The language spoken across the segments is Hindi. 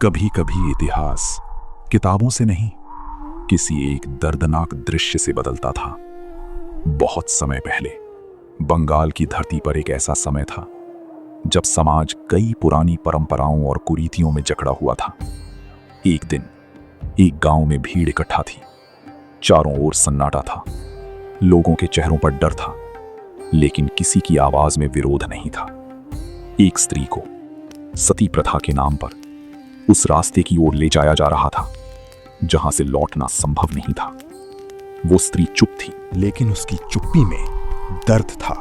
कभी कभी इतिहास किताबों से नहीं, किसी एक दर्दनाक दृश्य से बदलता था। बहुत समय पहले बंगाल की धरती पर एक ऐसा समय था जब समाज कई पुरानी परंपराओं और कुरीतियों में जकड़ा हुआ था। एक दिन एक गांव में भीड़ इकट्ठा थी। चारों ओर सन्नाटा था। लोगों के चेहरों पर डर था, लेकिन किसी की आवाज में विरोध नहीं था। एक स्त्री को सती प्रथा के नाम पर उस रास्ते की ओर ले जाया जा रहा था जहां से लौटना संभव नहीं था। वो स्त्री चुप थी, लेकिन उसकी चुप्पी में दर्द था।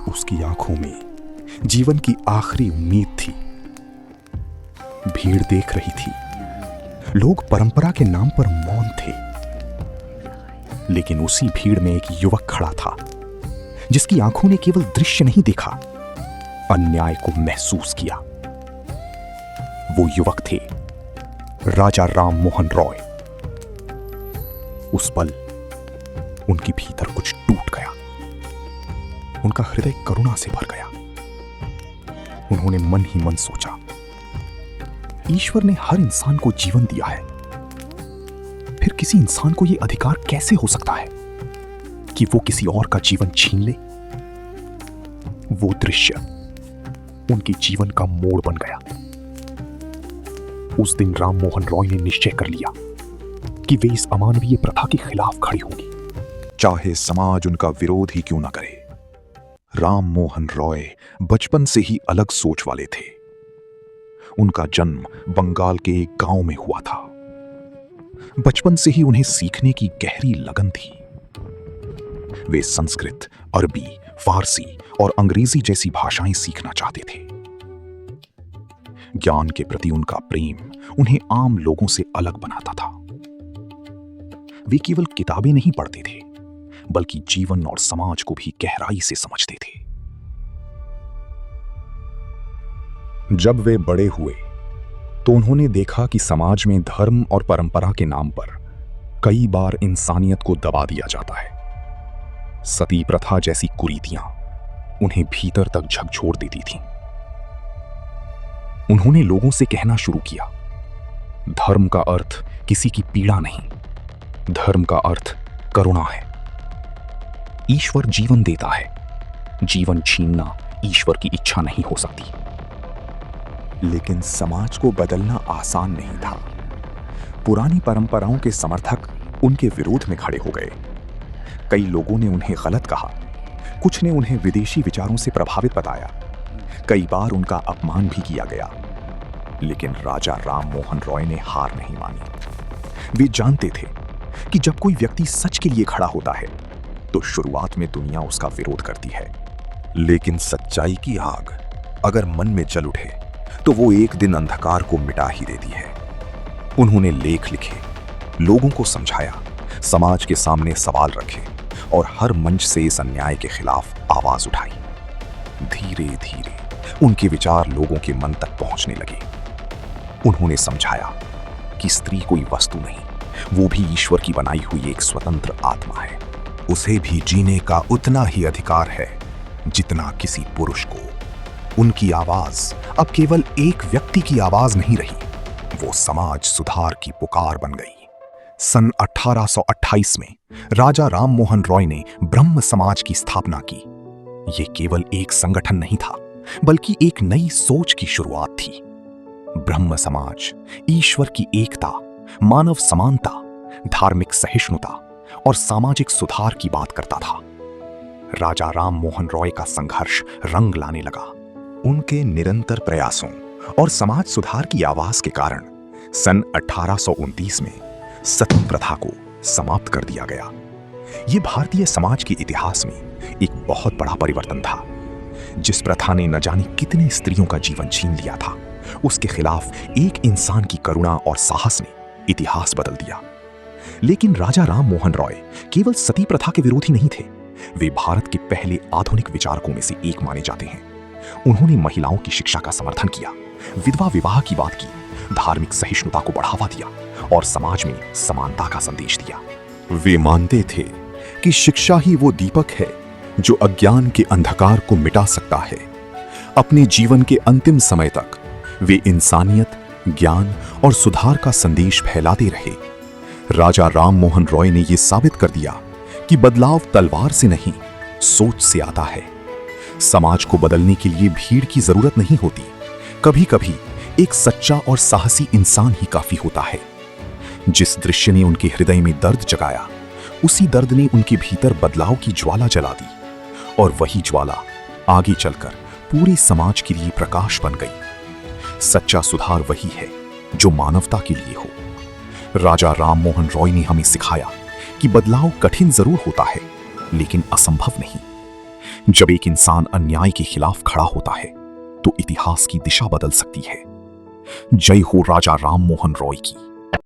उसकी आंखों में जीवन की आखिरी उम्मीद थी। भीड़ देख रही थी। लोग परंपरा के नाम पर मौन थे, लेकिन उसी भीड़ में एक युवक खड़ा था जिसकी आंखों ने केवल दृश्य नहीं देखा, अन्याय को महसूस किया। वो युवक थे राजा राम मोहन रॉय। उस पल उनके भीतर कुछ टूट गया। उनका हृदय करुणा से भर गया। उन्होंने मन ही मन सोचा, ईश्वर ने हर इंसान को जीवन दिया है, फिर किसी इंसान को यह अधिकार कैसे हो सकता है कि वो किसी और का जीवन छीन ले? वो दृश्य उनके जीवन का मोड़ बन गया। उस दिन राम मोहन रॉय ने निश्चय कर लिया कि वे इस अमानवीय प्रथा के खिलाफ खड़ी होंगी, चाहे समाज उनका विरोध ही क्यों न करे। राम मोहन रॉय बचपन से ही अलग सोच वाले थे। उनका जन्म बंगाल के एक गांव में हुआ था। बचपन से ही उन्हें सीखने की गहरी लगन थी। वे संस्कृत, अरबी, फारसी और अंग्रेजी जैसी भाषाएं सीखना चाहते थे। ज्ञान के प्रति उनका प्रेम उन्हें आम लोगों से अलग बनाता था। वे केवल किताबें नहीं पढ़ते थे, बल्कि जीवन और समाज को भी गहराई से समझते थे। जब वे बड़े हुए तो उन्होंने देखा कि समाज में धर्म और परंपरा के नाम पर कई बार इंसानियत को दबा दिया जाता है। सती प्रथा जैसी कुरीतियां उन्हें भीतर तक झकझोर देती थीं। उन्होंने लोगों से कहना शुरू किया, धर्म का अर्थ किसी की पीड़ा नहीं, धर्म का अर्थ करुणा है। ईश्वर जीवन देता है, जीवन छीनना ईश्वर की इच्छा नहीं हो सकती। लेकिन समाज को बदलना आसान नहीं था। पुरानी परंपराओं के समर्थक उनके विरोध में खड़े हो गए। कई लोगों ने उन्हें गलत कहा, कुछ ने उन्हें विदेशी विचारों से प्रभावित बताया। कई बार उनका अपमान भी किया गया, लेकिन राजा राम मोहन रॉय ने हार नहीं मानी। वे जानते थे कि जब कोई व्यक्ति सच के लिए खड़ा होता है तो शुरुआत में दुनिया उसका विरोध करती है, लेकिन सच्चाई की आग अगर मन में जल उठे तो वो एक दिन अंधकार को मिटा ही देती है। उन्होंने लेख लिखे, लोगों को समझाया, समाज के सामने सवाल रखे और हर मंच से इस अन्याय के खिलाफ आवाज उठाई। धीरे धीरे उनके विचार लोगों के मन तक पहुंचने लगे। उन्होंने समझाया कि स्त्री कोई वस्तु नहीं, वो भी ईश्वर की बनाई हुई एक स्वतंत्र आत्मा है। उसे भी जीने का उतना ही अधिकार है जितना किसी पुरुष को। उनकी आवाज अब केवल एक व्यक्ति की आवाज नहीं रही, वो समाज सुधार की पुकार बन गई। सन 1828 में राजा राम मोहन रॉय ने ब्रह्म समाज की स्थापना की। ये केवल एक संगठन नहीं था, बल्कि एक नई सोच की शुरुआत थी। ब्रह्म समाज ईश्वर की एकता, मानव समानता, धार्मिक सहिष्णुता और सामाजिक सुधार की बात करता था। राजा राम मोहन रॉय का संघर्ष रंग लाने लगा। उनके निरंतर प्रयासों और समाज सुधार की आवाज के कारण सन 1829 में सती प्रथा को समाप्त कर दिया गया। यह भारतीय समाज के इतिहास में एक बहुत बड़ा परिवर्तन था। जिस प्रथा ने न जाने कितने स्त्रियों का जीवन छीन लिया था, उसके खिलाफ एक इंसान की करुणा और साहस ने इतिहास बदल दिया। लेकिन राजा राम मोहन रॉय केवल सती प्रथा के विरोधी नहीं थे, वे भारत के पहले आधुनिक विचारकों में से एक माने जाते हैं। उन्होंने महिलाओं की शिक्षा का समर्थन किया, विधवा विवाह की बात की, धार्मिक सहिष्णुता को बढ़ावा दिया और समाज में समानता का संदेश दिया। वे मानते थे कि शिक्षा ही वो दीपक है जो अज्ञान के अंधकार को मिटा सकता है। अपने जीवन के अंतिम समय तक वे इंसानियत, ज्ञान और सुधार का संदेश फैलाते रहे। राजा राम मोहन रॉय ने यह साबित कर दिया कि बदलाव तलवार से नहीं, सोच से आता है। समाज को बदलने के लिए भीड़ की जरूरत नहीं होती, कभी कभी एक सच्चा और साहसी इंसान ही काफी होता है। जिस दृश्य ने उनके हृदय में दर्द जगाया, उसी दर्द ने उनके भीतर बदलाव की ज्वाला जला दी, और वही ज्वाला आगे चलकर पूरे समाज के लिए प्रकाश बन गई। सच्चा सुधार वही है जो मानवता के लिए हो। राजा राम मोहन रॉय ने हमें सिखाया कि बदलाव कठिन जरूर होता है, लेकिन असंभव नहीं। जब एक इंसान अन्याय के खिलाफ खड़ा होता है तो इतिहास की दिशा बदल सकती है। जय हो राजा राम मोहन रॉय की।